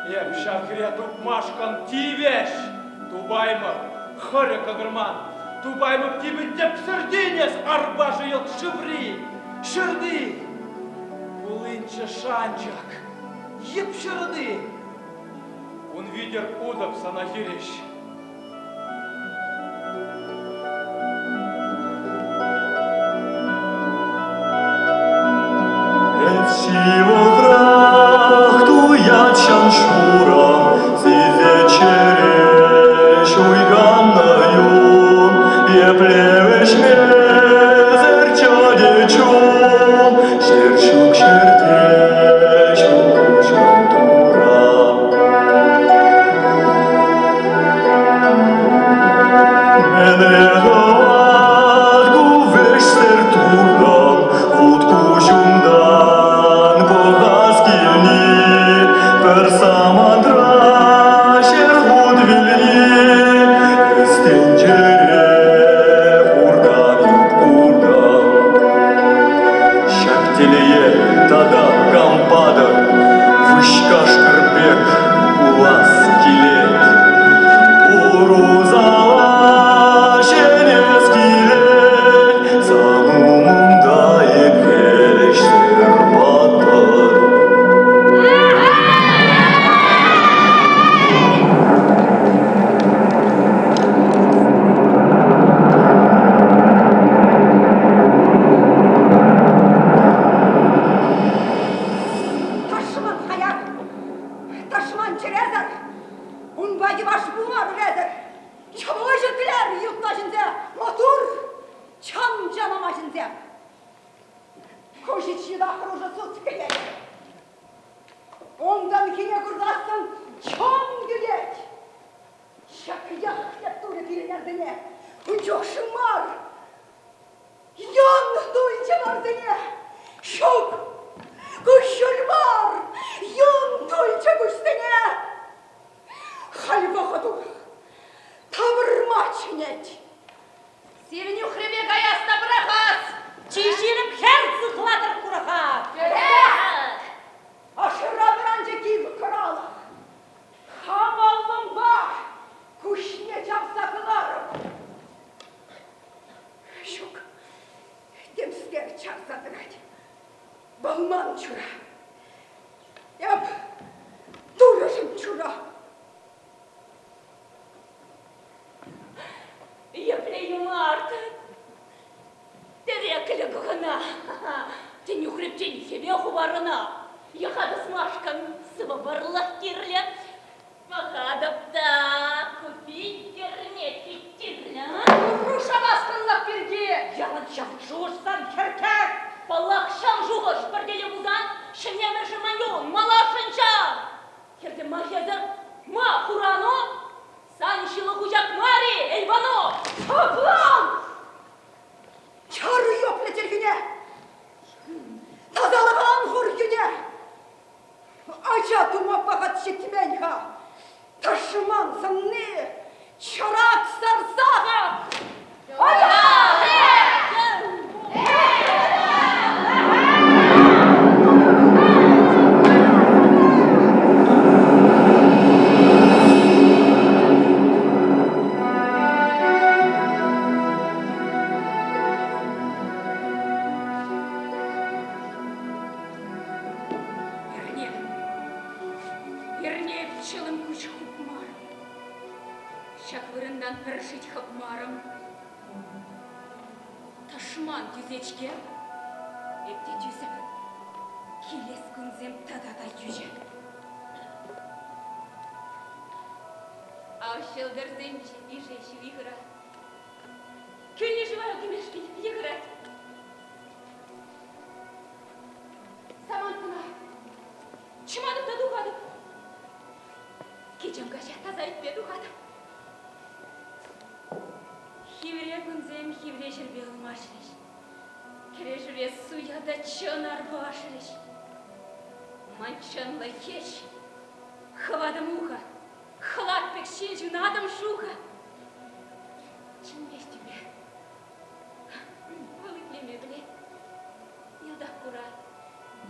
Ем шакре тупмашкан тивеш, тубаймов, хоря кагырман, тубаймов тибет деп серденес, арба жиыл шыври, шырды. Улынча шанчак, еп шырды. Он видер удов санагирищ.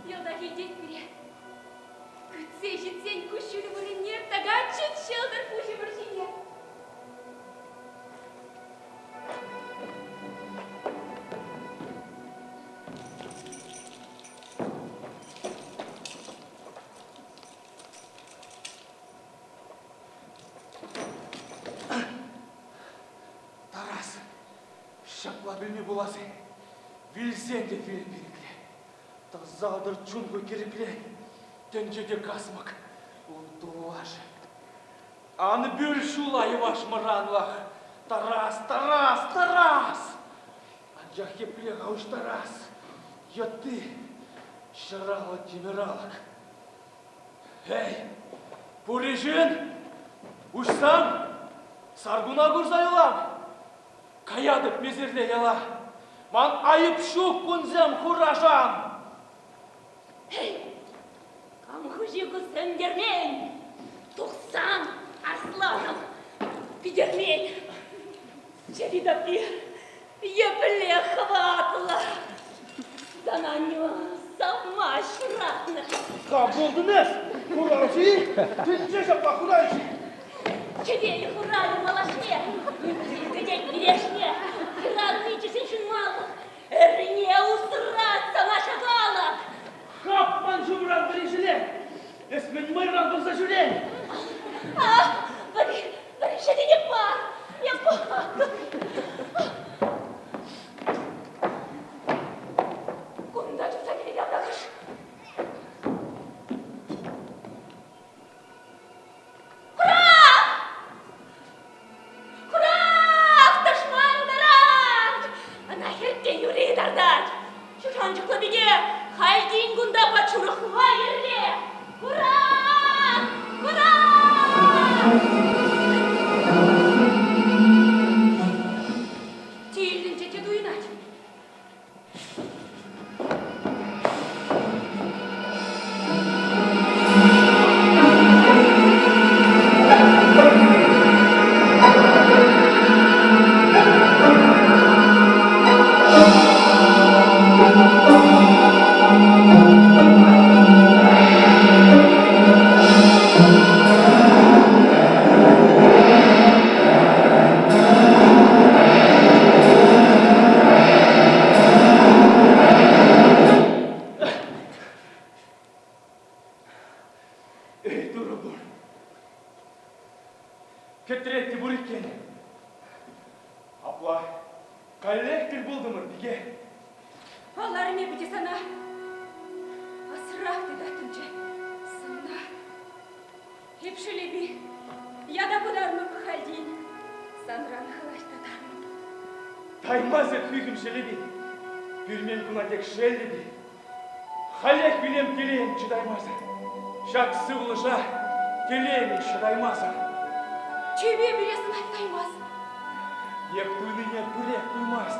Елда едет бере. Күтсе жетсен көшілі Ала білме боласың. Білсен де бел берекле. Тазадыр чунғы керекле. Тенчеде касмак. Унтулаш. Аны бөл шулай ваш мыранлах. Тарас, Тарас, Тарас! Анжақ епле ғауш Тарас. Я ты, шыралы теміралық. Эй, Пурежин, ұшсам, саргуна көрзайылам. Каядып мезерле яла. Ман айып шук күнзем құражам. Эй, камхужику сөндермен, тұқсан арсланым, бидермен. Жерида бир, епле хватла. Зананю сама шратна. Қа болдыңыз? Құражи, түнже жапа құражи. Тебе хурали малашне, гдеть бережне, градный чесеншин малых, эрне усраться наша гала. Хапман жумран біріншіле, есмен мырран болса жүре. Біріншіде не бар, не бар. Кunda тұрса керек абдағыш. Кетіретті бұл екен. Апла, қалек кіл болдымыр, биге? Аларыме біде сана. Асырақ деді атымче. Сана. Хепшілеби. Яда бұдармы пахалдин. Санран халаштадармы. Таймазы күйгім шелеби. Бүрмен күна тек шелеби. Халек білем келейін чыдаймазы. Жак сывлыжа келейін шыдаймазы. Тебе білесін айтаймаз. Ек туйныне бүрек туймаз.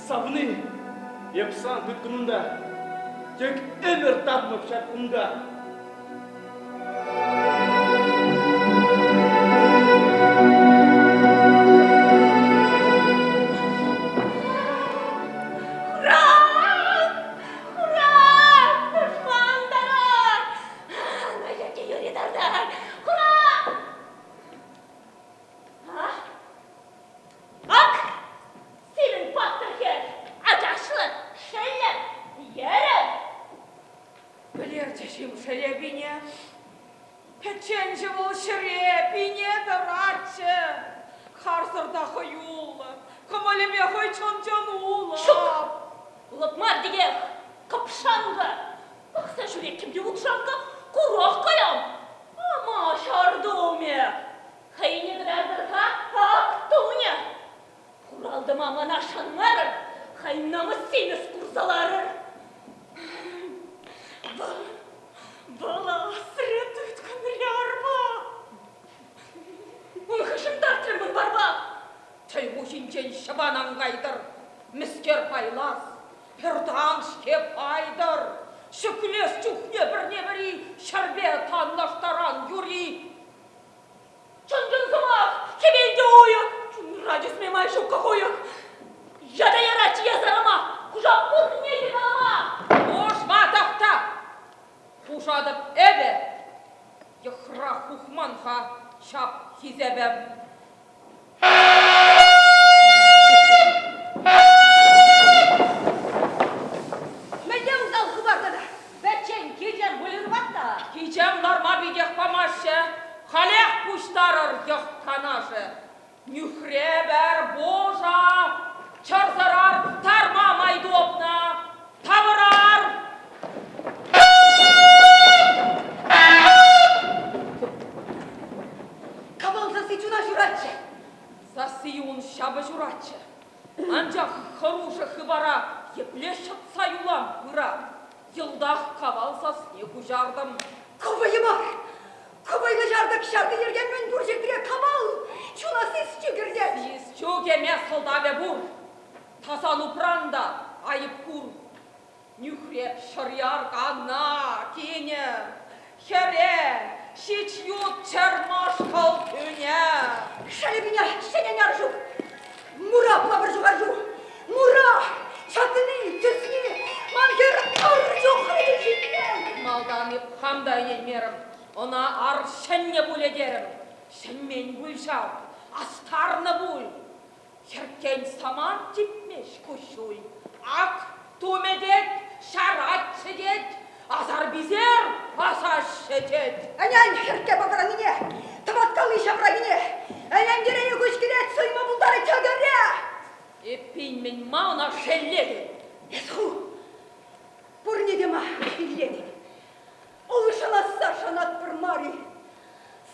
Сабыны, епсан тұтқынында, тек өмір тапнып шатқында. Перчешим шеребине, печенжевол шеребине дырачы. Харсырда хойулы, кымылеме хой чон-чон Шук! Лыпмар деген капшанғы. Бақса жүрек кімде ұтшанғы құрақ қаям. Ама шардуме. Хайне градырға ақтуне. Құралды мамана шанмарыр. Хайнамыз сеніз құрзаларыр. Бала сірет өткінірер ба. Ұйқышын тартырмын бар ба. Тәй ұшынчен шыбанан қайдыр, міскер пайлас, пірдан шкеп айдыр, шүкілес чүхне бірне-бірі, шәрбе танлаштаран юри. Чондың зымақ, кебелде ойық, радиус мемай шуққа қойық. Жада ярачы язарама, құжақ бұрын еді қалама. Ошма тақта, құшадып әбе, ехра хухманға шап хизебем. Мәдем залқы барды да. Бәтчен кейдер бөлір батта. Кичем норма бидех помаще, халех пуштарыр ех канашы. Нюхребер божа, чарзарар тарма майдопна, тавырар. Кабал засычуна журатчы. Засыюн шабы журачы. Анчах хороша хыбара, еплешіп саюлам бұра. Йылдах кавал сасне кужардым. Ковайы бар. Ковайлы жарды кішарды ерген мен бұр жектіре кабал. Чунасы сүчігірден. Сіз чөкеме сылдаве бұр. Тасан упранда айып күр. Нюхреп шыряр қанна кене. Хере, шичют чермаш қал төне. Шалебиня, шенен аржу. Мура плавыр жуғаржу. Мура, чатыны, түсіне, мангер аржу қайды жеткен. Малданып қамдай елмерім. Она ар шенне бұледерім. Шенмен бұлшау, астарны бұл. Херкен саман типмеш күшуй. Ак тумедет, шарат шедет. Азар бизер, асаш шедет. Әнән херке бабыраныне, табаткалы шабрагыне. Әнән дерейі көшкелет сойма бұлдары төгірі. Эппин мен мауна шелледі. Есху, бұр не дема шелледі. Ол шанасса шанат бір мари.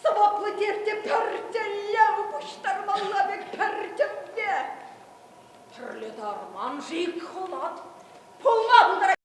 Сабаплы терте пәртелі бұштармалла бек пәртемде. Түрлі дарман жик қолат. Полма бұлдары